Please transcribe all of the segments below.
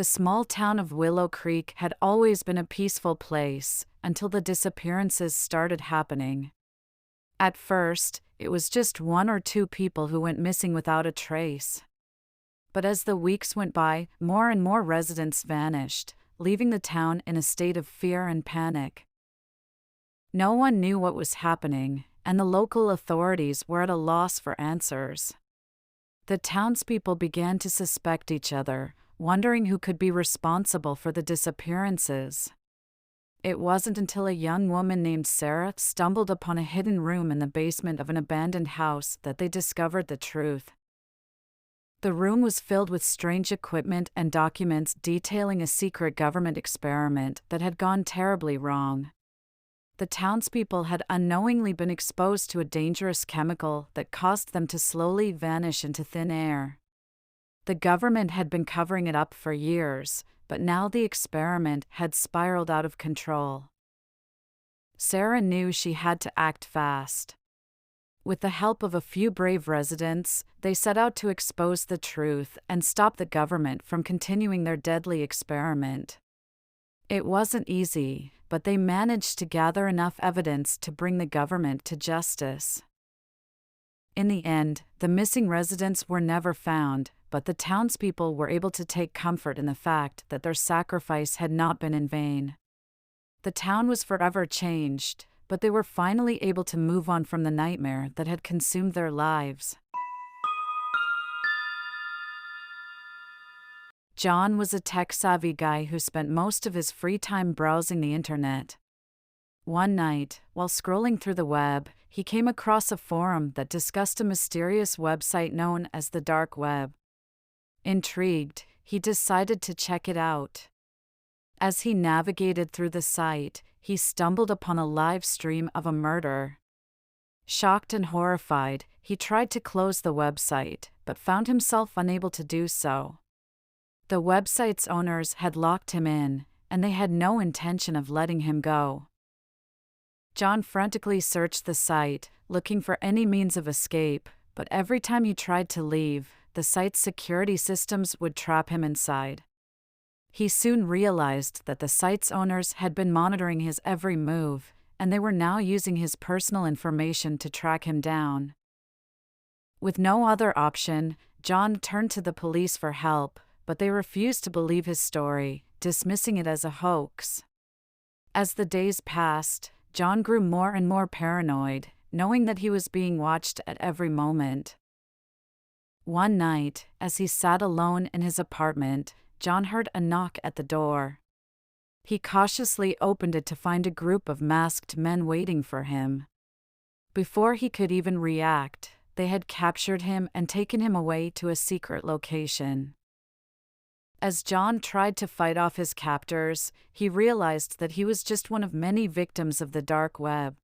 The small town of Willow Creek had always been a peaceful place until the disappearances started happening. At first, it was just one or two people who went missing without a trace. But as the weeks went by, more and more residents vanished, leaving the town in a state of fear and panic. No one knew what was happening, and the local authorities were at a loss for answers. The townspeople began to suspect each other, wondering who could be responsible for the disappearances. It wasn't until a young woman named Sarah stumbled upon a hidden room in the basement of an abandoned house that they discovered the truth. The room was filled with strange equipment and documents detailing a secret government experiment that had gone terribly wrong. The townspeople had unknowingly been exposed to a dangerous chemical that caused them to slowly vanish into thin air. The government had been covering it up for years, but now the experiment had spiraled out of control. Sarah knew she had to act fast. With the help of a few brave residents, they set out to expose the truth and stop the government from continuing their deadly experiment. It wasn't easy, but they managed to gather enough evidence to bring the government to justice. In the end, the missing residents were never found, but the townspeople were able to take comfort in the fact that their sacrifice had not been in vain. The town was forever changed, but they were finally able to move on from the nightmare that had consumed their lives. John was a tech-savvy guy who spent most of his free time browsing the internet. One night, while scrolling through the web, he came across a forum that discussed a mysterious website known as the dark web. Intrigued, he decided to check it out. As he navigated through the site, he stumbled upon a live stream of a murder. Shocked and horrified, he tried to close the website, but found himself unable to do so. The website's owners had locked him in, and they had no intention of letting him go. John frantically searched the site, looking for any means of escape, but every time he tried to leave, the site's security systems would trap him inside. He soon realized that the site's owners had been monitoring his every move, and they were now using his personal information to track him down. With no other option, John turned to the police for help, but they refused to believe his story, dismissing it as a hoax. As the days passed, John grew more and more paranoid, knowing that he was being watched at every moment. One night, as he sat alone in his apartment, John heard a knock at the door. He cautiously opened it to find a group of masked men waiting for him. Before he could even react, they had captured him and taken him away to a secret location. As John tried to fight off his captors, he realized that he was just one of many victims of the dark web.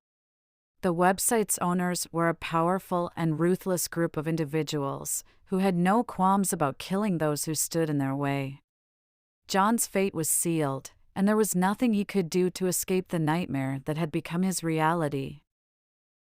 The website's owners were a powerful and ruthless group of individuals who had no qualms about killing those who stood in their way. John's fate was sealed, and there was nothing he could do to escape the nightmare that had become his reality.